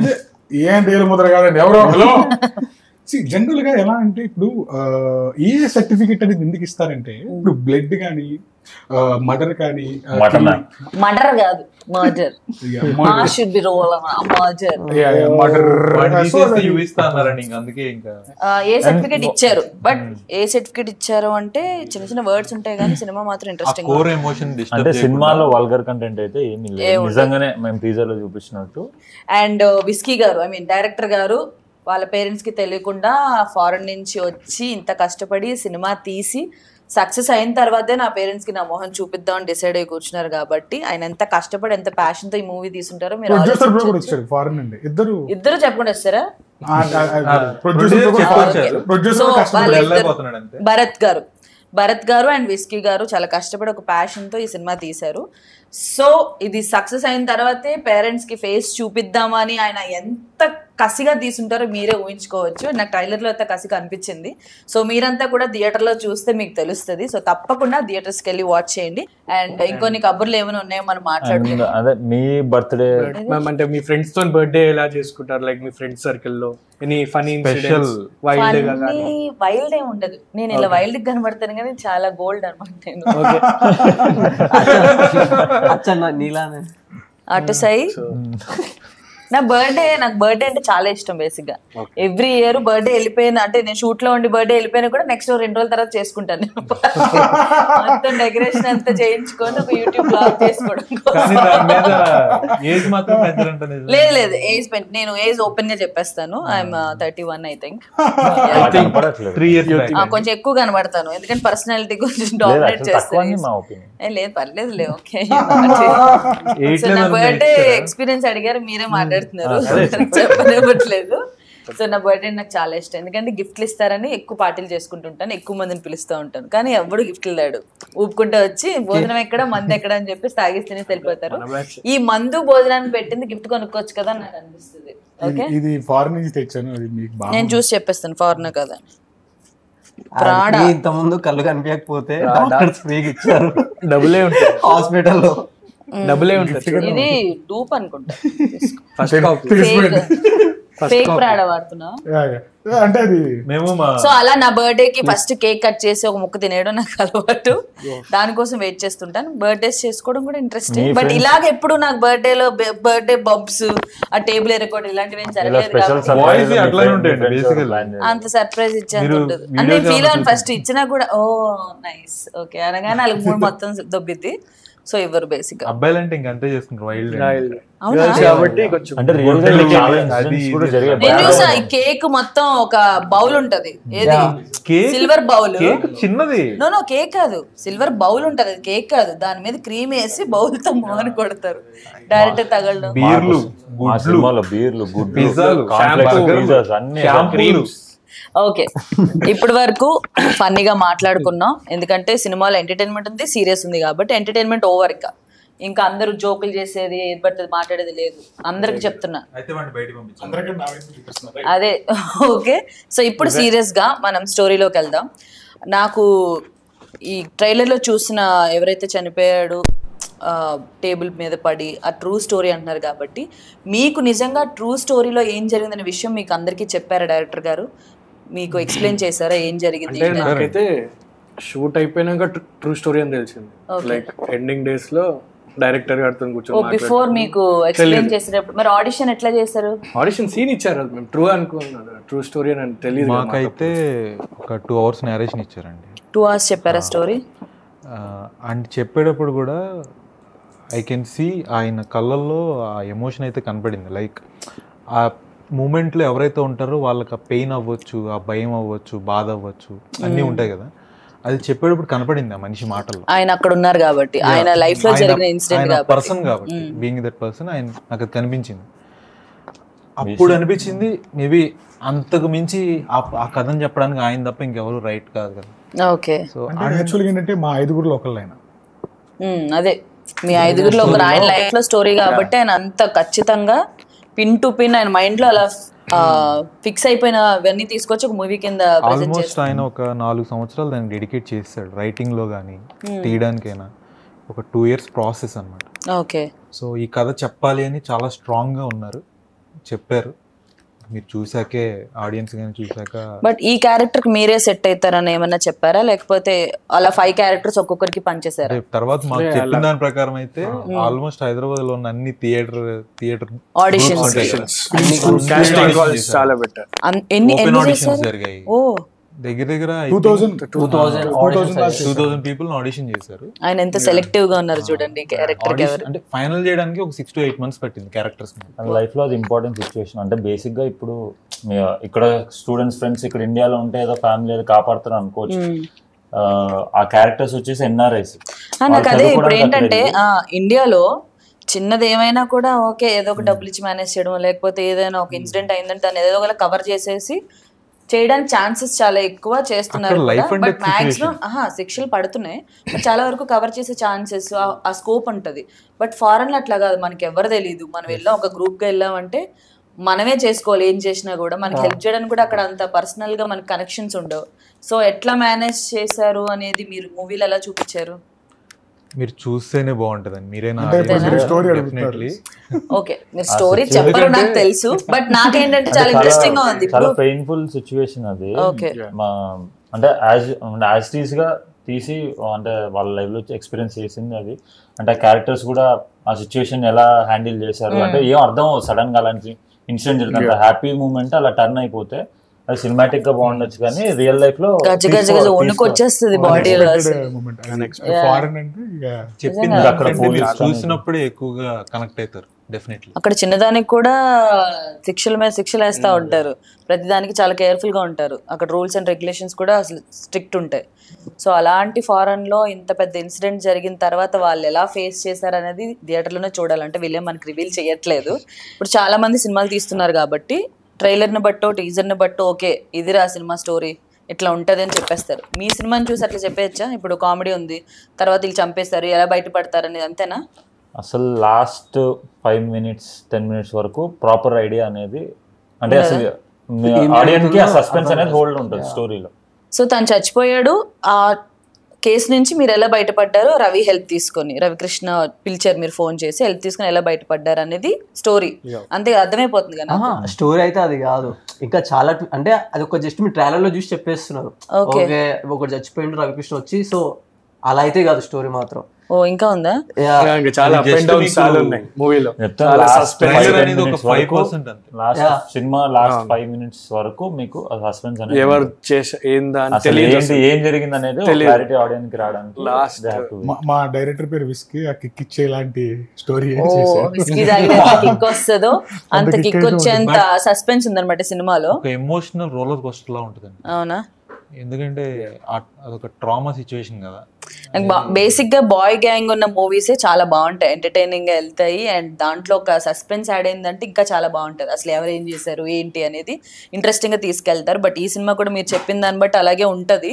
ఏం తేలు ముద్ర కాదండి ఎవరో. హలో జనరల్ గా ఎలా అంటే ఇప్పుడు ఏ సర్టిఫికెట్ అనేది ఎందుకు ఇస్తారంటే ఇప్పుడు బ్లడ్ కానీ మర్డర్ కానీ మర్డర్ కాదు murder should be role murder అందుకే ఇంకా ఏ సర్టిఫికెట్ ఇచ్చారు. బట్ ఏ సర్టిఫికెట్ ఇచ్చారు అంటే చిన్న చిన్న వర్డ్స్ ఉంటాయి కానీ సినిమా మాత్రం ఇంట్రెస్టింగ్. కోర్ ఎమోషన్ అంటే సినిమాలో వల్గర్ కంటెంట్ అయితే ఏమీ లేదు, నిజంగానే మేము టీజర్ లో చూపించినట్టు. అండ్ విస్కీ గారు ఐ మీన్ డైరెక్టర్ గారు వాళ్ళ పేరెంట్స్ కి తెలియకుండా ఫారెన్ నుంచి వచ్చి ఇంత కష్టపడి సినిమా తీసి సక్సెస్ అయిన తర్వాతే నా పేరెంట్స్ కి నా మొహం చూపిద్దాం అని డిసైడ్ అయ్యి కూర్చున్నారు. కాబట్టి ఆయన ఎంత కష్టపడి ఎంత ప్యాషన్ తో ఈ మూవీ తీసుంటారో మీరు ఇద్దరు చెప్పకుండా వస్తారా? భరత్ గారు అండ్ విస్కీ గారు చాలా కష్టపడి ఒక ప్యాషన్ తో ఈ సినిమా తీశారు. సో ఇది సక్సెస్ అయిన తర్వాతే పేరెంట్స్ కి ఫేస్ చూపిద్దామని ఆయన ఎంత కసిగా తీసుంటారో మీరే ఊహించుకోవచ్చు. నాకు ట్రైలర్ లో అయితే కసిగా అనిపించింది. సో మీరంతా కూడా థియేటర్ లో చూస్తే మీకు తెలుస్తుంది. సో తప్పకుండా థియేటర్స్ కి వెళ్ళి వాచ్ చేయండి. అండ్ ఇంకొన్ని కబుర్లు ఏమైనా ఉన్నాయో మనం మాట్లాడుకుందాం. అదే మీ బర్త్డే అంటే మీ ఫ్రెండ్స్ తో బర్త్డే ఎలా చేసుకుంటారు? లైక్ మీ ఫ్రెండ్స్ సర్కిల్ లో ఎనీ ఫనీ ఇన్సిడెంట్స్? వైల్డ్ ఏ ఉండదు, నేను ఇలా వైల్డ్ కనబడతాను కానీ చాలా గోల్డ్ అనమాట నేను. అటు సై నాకు బర్త్డే అంటే చాలా ఇష్టం. బేసిక్ గా ఎవ్రీ ఇయర్ బర్త్డే వెళ్ళిపోయిన అంటే నేను షూట్ లో ఉండి బర్త్డే వెళ్ళిపోయినా కూడా నెక్స్ట్ 2 రోజుల తర్వాత చేసుకుంటాను. మొత్తం డెకరేషన్ అంతా చేయించుకొని ఒక యూట్యూబ్ బ్లాగ్ చేసుకోవడం. లేదు ఏజ్ నేను ఏజ్ ఓపెన్ గా చెప్పేస్తాను. I'm 31 I think. కొంచెం ఎక్కువ కనబడతాను ఎందుకంటే పర్సనాలిటీ కొంచెం డామినేట్ చేస్తాను. లేదు పర్లేదు ఓకే. నా బర్త్డే ఎక్స్పీరియన్స్ అడిగారు మీరే మాట్లాడుతున్నారు, చెప్పనివ్వట్లేదు. సో నా బర్త్డే నాకు చాలా ఇష్టం ఎందుకంటే గిఫ్ట్లు ఇస్తారని ఎక్కువ పార్టీలు చేసుకుంటుంటాను, ఎక్కువ మందిని పిలుస్తూ ఉంటాను. కానీ ఎవడు గిఫ్ట్లు లేడు, ఊపుకుంటూ వచ్చి భోజనం ఎక్కడ మందు ఎక్కడ అని చెప్పి తాగిస్తేనే వెళ్ళిపోతారు. ఈ మందు భోజనాన్ని పెట్టింది గిఫ్ట్ కొనుక్కోవచ్చు కదా అని నాకు అనిపిస్తుంది. ఓకే ఇది ఫారెన్ నుంచి తెచ్చాను, నేను చూసి చెప్పేస్తాను ఫారెన్ కదా. ఇంత ముందు కళ్ళు కనిపించకపోతే ఇచ్చారు, డబ్బులే ఉంటాయి హాస్పిటల్లో, డబ్బులే ఉంటాయి. ఇది డూప్ అనుకుంటా, ఫేక్ ప్రాడా వాడుతున్నా అంటే అది మేము. సో అలా నా బర్త్డే కి ఫస్ట్ కేక్ కట్ చేసి ఒక ముక్క తినేయడం నాకు అలవాటు, దానికోసం వెయిట్ చేస్తుంటాను. బర్త్డేస్ చేసుకోవడం కూడా ఇంట్రెస్టింగ్. బట్ ఇలాగ ఎప్పుడు నాకు బర్త్డేలో బర్త్డే బబ్స్ ఆ టేబుల్ ఎరకోవడం ఇలాంటివి ఏం జరగలేదు. అంత సర్ప్రైజ్ ఇచ్చేంత ఉండదు అంటే ఫీల్ అవును. ఫస్ట్ ఇచ్చినా కూడా ఓ నైస్ ఓకే అనగానే వాళ్ళకి 3 మొత్తం దొబ్బిద్ది. సో ఎవరు బేసిక్ అబ్బాయిలు అంటే ఇంకంతే చేసుకుంటారు వైల్డ్ కాబట్టి కొంచెం అంటే నేను చూసా ఈ కేక్ మొత్తం ఒక బౌల్ ఉంటది, ఏది సిల్వర్ బౌల్, చిన్నది నో కేక్ కాదు సిల్వర్ బౌల్ ఉంటది, కేక్ కాదు, దాని మీద క్రీమ్ వేసి బౌల్ తో మోహన్ కొడతారు డైరెక్ట్ తగలడం. బీర్లు ఓకే ఇప్పటి వరకు ఫన్నీగా మాట్లాడుకున్నాం ఎందుకంటే సినిమాలో ఎంటర్టైన్మెంట్ ఉంది, సీరియస్ ఉంది కాబట్టి ఎంటర్టైన్మెంట్ ఓవర్. ఇంకా అందరూ జోకులు చేసేది ఏది పడుతుంది మాట్లాడేది లేదు, అందరికి చెప్తున్నా అదే. ఓకే సో ఇప్పుడు సీరియస్ గా మనం స్టోరీలోకి వెళ్దాం. నాకు ఈ ట్రైలర్ లో చూసిన ఎవరైతే చనిపోయాడు టేబుల్ మీద పడి ఆ ట్రూ స్టోరీ అంటున్నారు కాబట్టి మీకు నిజంగా ట్రూ స్టోరీలో ఏం జరిగిందనే విషయం మీకు అందరికీ చెప్పారా డైరెక్టర్ గారు? మీకు ఎక్స్ప్లెయిన్ చేశారా ఏం జరిగింది? అంటే నాకైతే షూట్ అయిపోయినాక ట్రూ స్టోరీ అని తెలిసింది. లైక్ ఎండింగ్ డేస్ లో డైరెక్టర్ గారితో కూర్చొని బిఫోర్ మీకు ఎక్స్ప్లెయిన్ చేసేటప్పుడు మరి ఆడిషన్ ఎట్లా చేశారు? ఆడిషన్ సీన్ ఇచ్చారు, అది మేము ట్రూ అనుకున్నాను, ట్రూ స్టోరీ అని తెలియదు. మాకైతే ఒక 2 hours నేరేషన్ ఇచ్చారండి. 2 hours చెప్పారా స్టోరీ? అండ్ చెప్పేటప్పుడు కూడా ఐ కెన్ సీ ఆయన కళ్ళల్లో ఆ ఎమోషన్ అయితే కనపడింది. లైక్ ఆ మూమెంట్లో ఎవరైతే ఉంటారో వాళ్ళకి ఆ పెయిన్ అవ్వచ్చు, ఆ భయం అవ్వచ్చు, బాధ అవ్వచ్చు, అన్నీ ఉంటాయి కదా. అది చెప్పేటప్పుడు కనపడింది ఆ మనిషి మాటల్లో. ఆయన అక్కడ ఉన్నారు కాబట్టి, ఆయన లైఫ్ లో జరిగిన ఇన్సిడెంట్ కాబట్టి, పర్సన్ కాబట్టి, బీయింగ్ దట్ పర్సన్ ఆయన నాకు అది కనిపించింది. అప్పుడు అనిపించింది మేబీ అంతకు మించి ఆ కథను చెప్పడానికి ఆయన తప్ప ఇంకెవరు రైట్ కాదు కదా. ఓకే. సో యాక్చువల్గా ఏంటంటే మా 5 ఒకళ్ళు ఆయన. అదే మీ 5 ఒకరు ఆయన లైఫ్ లో స్టోరీ కాబట్టి ఆయన అంత ఖచ్చితంగా పిన్ టు పిన్ ఆయన మైండ్ లో అలా ఫిక్స్ అయిపోయినవన్నీ తీసుకొచ్చి ఒక మూవీ కింద ఆల్మోస్ట్ ఆయన ఒక 4 సంవత్సరాలు దాన్ని డెడికేట్ చేస్తాడు. రైటింగ్ లో కానీ తీయడానికైనా ఒక 2 years ప్రాసెస్ అన్నమాట. ఓకే. సో ఈ కథ చెప్పాలి అని చాలా స్ట్రాంగ్ గా ఉన్నారు, చెప్పారు. మీరు చూసాకే, ఆడియన్స్ కానీ చూసాక. బట్ ఈ క్యారెక్టర్ కి మీరే సెట్ అవుతారని ఏమన్నా చెప్పారా, లేకపోతే అలా 5 characters ఒక్కొక్కరికి పనిచేసారా? తర్వాత మాకు చెప్పిన దాని ప్రకారం అయితే ఆల్మోస్ట్ హైదరాబాద్ లో ఉన్న అన్ని థియేటర్ ఆడిషన్స్ చాలా బెటర్. ఎన్ని ఆడిషన్స్ జరిగాయి. ఓ దగ్గర దగ్గర 2000 people ఆడిషన్ చేశారు. ఆయన ఎంత సెలెక్టివ్ గా ఉన్నారు చూడండి క్యారెక్టర్ కి. అంటే ఫైనల్ చేయడానికి ఒక 6 to 8 months పట్టింది క్యారెక్టర్స్. లైఫ్ లో అది ఇంపార్టెంట్ సిచ్యువేషన్. అంటే బేసిక్ గా ఇప్పుడు ఇక్కడ స్టూడెంట్స్ ఫ్రెండ్స్ ఇక్కడ ఇండియాలో ఉంటే ఏదో ఫ్యామిలీ ఏదో కాపాడుతారు అనుకోవచ్చు. ఆ క్యారెక్టర్స్ వచ్చేసి ఎన్ఆర్ఐస్. నాకు అదే ఇప్పుడు ఏంటంటే ఇండియాలో చిన్నది ఏమైనా కూడా ఓకే ఏదో ఒక డబ్బులు ఇచ్చి మేనేజ్ చేయడం, లేకపోతే ఏదైనా ఒక ఇన్సిడెంట్ అయిందంటే దాన్ని ఏదో ఒకలా కవర్ చేసేసి చేయడానికి ఛాన్సెస్ చాలా ఎక్కువ చేస్తున్నారు. బట్ మాక్సిమం శిక్షలు పడుతున్నాయి, చాలా వరకు కవర్ చేసే ఛాన్సెస్ ఆ స్కోప్ ఉంటుంది. బట్ ఫారెన్ లో అట్లా కాదు, మనకి ఎవరు తెలియదు. మనం వెళ్ళాం ఒక గ్రూప్ గా వెళ్ళామంటే మనమే చేసుకోవాలి, ఏం చేసినా కూడా మనకి హెల్ప్ చేయడానికి కూడా అక్కడ అంత పర్సనల్ గా మనకి కనెక్షన్స్ ఉండవు. సో ఎట్లా మేనేజ్ చేశారు అనేది మీరు మూవీలో ఎలా చూపించారు? మీరు చూస్తేనే బాగుంటదండి. మీరేనా ఓకే, మీరు స్టోరీ చెప్పరు నాకు తెలుసు, బట్ నాకేంటంటే చాలా ఇంట్రెస్టింగ్ గా ఉంది. చాలా పెయిన్ఫుల్ సిచ్యువేషన్ అది. అంటే యాజ్ టీజ్ గా తీసి అంటే వాళ్ళ లైఫ్ లో ఎక్స్పీరియన్స్ చేసింది అది. అంటే క్యారెక్టర్స్ కూడా ఆ సిచ్యువేషన్ ఎలా హ్యాండిల్ చేశారు అంటే ఏం అర్థం సడన్ గా అలాంటి ఇన్సిడెంట్ జరుగుతుంది. హ్యాపీ మూమెంట్ అలా టర్న్ అయిపోతే అది సినిమాటిక్ గా బాగుండొచ్చు, కానీ రియల్ లైఫ్ లో చూసినప్పుడే ఎక్కువగా కనెక్ట్ అవుతారు. డెఫినెట్లీ అక్కడ చిన్నదానికి కూడా శిక్షల మీద శిక్షలు వేస్తా ఉంటారు, ప్రతిదానికి చాలా కేర్ఫుల్ గా ఉంటారు. అక్కడ రూల్స్ అండ్ రెగ్యులేషన్స్ కూడా అసలు స్ట్రిక్ట్ ఉంటాయి. సో అలాంటి ఫారెన్ లో ఇంత పెద్ద ఇన్సిడెంట్ జరిగిన తర్వాత వాళ్ళు ఎలా ఫేస్ చేశారు అనేది థియేటర్లోనే చూడాలంటే వీళ్ళే మనకి రివీల్ చేయట్లేదు. ఇప్పుడు చాలా మంది సినిమాలు తీస్తున్నారు కాబట్టి ట్రైలర్ని బట్టో టీజర్ని బట్టో ఓకే ఇదిరా సినిమా స్టోరీ ఇట్లా ఉంటుంది అని చెప్పేస్తారు. మీ సినిమాని చూసి అట్లా చెప్పేయచ్చా? ఇప్పుడు కామెడీ ఉంది, తర్వాత వీళ్ళు చంపేస్తారు, ఎలా బయటపడతారు అనేది అంతేనా? అసలు లాస్ట్ 5 minutes 10 minutes వరకు ప్రాపర్ ఐడియా అనేది అంటే అసలు ఆడియన్స్ కి ఆ సస్పెన్స్ అనేది హోల్డ్ ఉంటుంది స్టోరీలో. సో తను చచ్చిపోయాడు, ఆ కేసు నుంచి మీరు ఎలా బయటపడ్డారు, రవి హెల్ప్ తీసుకొని, రవికృష్ణ పిలిచారు, మీరు ఫోన్ చేసి హెల్ప్ తీసుకొని ఎలా బయటపడ్డారు అనేది స్టోరీ. అంతే అర్థమైపోతుంది కదా. స్టోరీ అయితే అది కాదు, ఇంకా చాలా అంటే అది ఒక జస్ట్ మీ ట్రైలర్ లో చూసి చెప్పేస్తున్నారు. ఓకే ఒకటి చచ్చిపోయిండు రవికృష్ణ వచ్చి, సో అలా అయితే కాదు స్టోరీ మాత్రం. ఓ ఇంకా ఉందా? చాలా ఉన్నాయి మూవీలో. సినిమా లాస్ట్ 5 minutes వరకు మీకు సస్పెన్స్ అనేది ఎవరు ఏం జరిగింది అనేది క్లారిటీ ఆడియన్స్ కి రావడానికి. మా డైరెక్టర్ పేరు విస్కీ, ఆ కిక్ ఇచ్చే లాంటి స్టోరీ కిక్ వస్తుందో అంత కిక్ వచ్చేంత సస్పెన్స్ ఉందన్నమాట సినిమాలో. ఒక ఎమోషనల్ రోలర్ కోస్టర్ లా ఉంటుంది. అవునా? ఎందుకంటే అదొక ట్రామా సిచ్యువేషన్ కదా. బేసిక్ గా బాయ్ గ్యాంగ్ ఉన్న మూవీసే చాలా బాగుంటాయి, ఎంటర్టైనింగ్ గా వెళ్తాయి. అండ్ దాంట్లో ఒక సస్పెన్స్ యాడ్ అయిందంటే ఇంకా చాలా బాగుంటది. అసలు ఎవరు ఏం చేశారు ఏంటి అనేది ఇంట్రెస్టింగ్ గా తీసుకెళ్తారు. బట్ ఈ సినిమా కూడా మీరు చెప్పిన దాన్ని బట్టి అలాగే ఉంటది.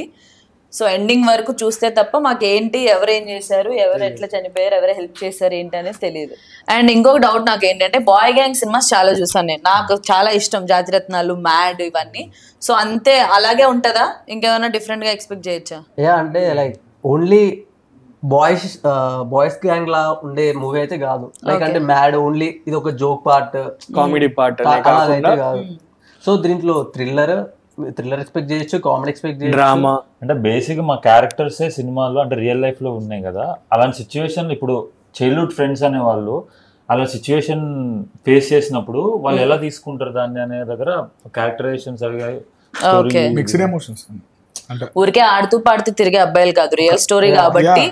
సో ఎండింగ్ వరకు చూస్తే తప్ప మాకేంటి ఎవరు ఏం చేశారు, ఎవరు ఎట్లా చనిపోయారు, ఎవరు హెల్ప్ చేశారు ఏంటి అనేది తెలియదు. అండ్ ఇంకొక డౌట్ నాకు ఏంటంటే బాయ్ గ్యాంగ్ సినిమాస్ చాలా చూసాను నేను, నాకు చాలా ఇష్టం. జాతిరత్నాలు, మ్యాడ్ ఇవన్నీ. సో అంతే అలాగే ఉంటుందా, ఇంకేమైనా డిఫరెంట్ గా ఎక్స్పెక్ట్ చేయొచ్చా? అంటే లైక్ ఓన్లీ బాయ్స్ గ్యాంగ్ లా ఉండే మూవీ అయితే కాదు. లైక్ అంటే మ్యాడ్ ఓన్లీ ఇది ఒక జోక్ పార్ట్, కామెడీ పార్ట్ అలాగైతే కాదు. సో దీంట్లో థ్రిల్లర్ ఎక్స్పెక్ట్ చేయొచ్చు, కామెడీ ఎక్స్పెక్ట్ చేయొచ్చు, డ్రామా. అంటే బేసిక్ మా క్యారెక్టర్సే సినిమాలో అంటే రియల్ లైఫ్ లో ఉన్నాయి కదా, అలాంటి సిచ్యువేషన్ ఇప్పుడు చైల్డ్హుడ్ ఫ్రెండ్స్ అనే వాళ్ళు అలా సిచ్యువేషన్ ఫేస్ చేసినప్పుడు వాళ్ళు ఎలా తీసుకుంటారు దాన్ని అనే దగ్గర క్యారెక్టరైజేషన్స్ అవి మిక్స్డ్ ఎమోషన్స్ అంటే ఊరికే ఆడుతూ పాడుతూ తిరిగే అబ్బాయిలు కాదు, రియల్ స్టోరీ కాబట్టి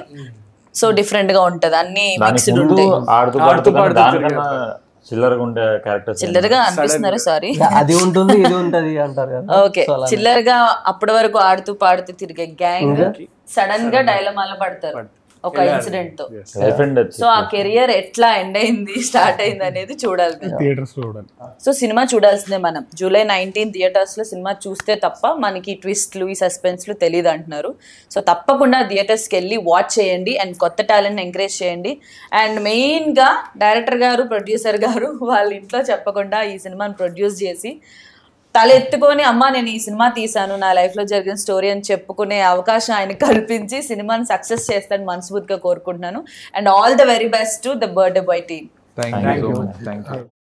సో డిఫరెంట్ గా ఉంటది, అన్ని మిక్స్డ్ ఉంటాయి. ఆడుతూ పాడుతూ దానికన్నా చిల్లరగా ఉండే క్యారెక్టర్స్ చిల్లరగా అనిపిస్తున్నారు, సారీ. అది ఉంటుంది ఇది ఉంటది అంటారు కదా. ఓకే, చిల్లరగా అప్పటి వరకు ఆడుతూ పాడుతూ తిరిగే గ్యాంగ్ సడన్ గా డైలమాలో పడతారు ఒక ఇన్సిడెంట్ తో. సో ఆ కెరియర్ ఎట్లా ఎండ్ అయింది, స్టార్ట్ అయింది అనేది చూడాలి, థియేటర్స్ లో చూడాలి. సో సినిమా చూడాల్సిందే మనం. July 19 థియేటర్స్ లో సినిమా చూస్తే తప్ప మనకి ట్విస్ట్లు ఈ సస్పెన్స్లు తెలియదు అంటున్నారు. సో తప్పకుండా థియేటర్స్కి వెళ్ళి వాచ్ చేయండి అండ్ కొత్త టాలెంట్ ఎంకరేజ్ చేయండి. అండ్ మెయిన్ గా డైరెక్టర్ గారు, ప్రొడ్యూసర్ గారు వాళ్ళ ఇంట్లో చెప్పకుండా ఈ సినిమాని ప్రొడ్యూస్ చేసి తల ఎత్తుకొని అమ్మ నేను ఈ సినిమా తీసాను, నా లైఫ్ లో జరిగిన స్టోరీ అని చెప్పుకునే అవకాశం ఆయన కల్పించి సినిమాని సక్సెస్ చేస్తాను మనస్ఫూర్తిగా కోరుకుంటున్నాను. And all the very best to the birthday boy team. Thank you so much. Thank you.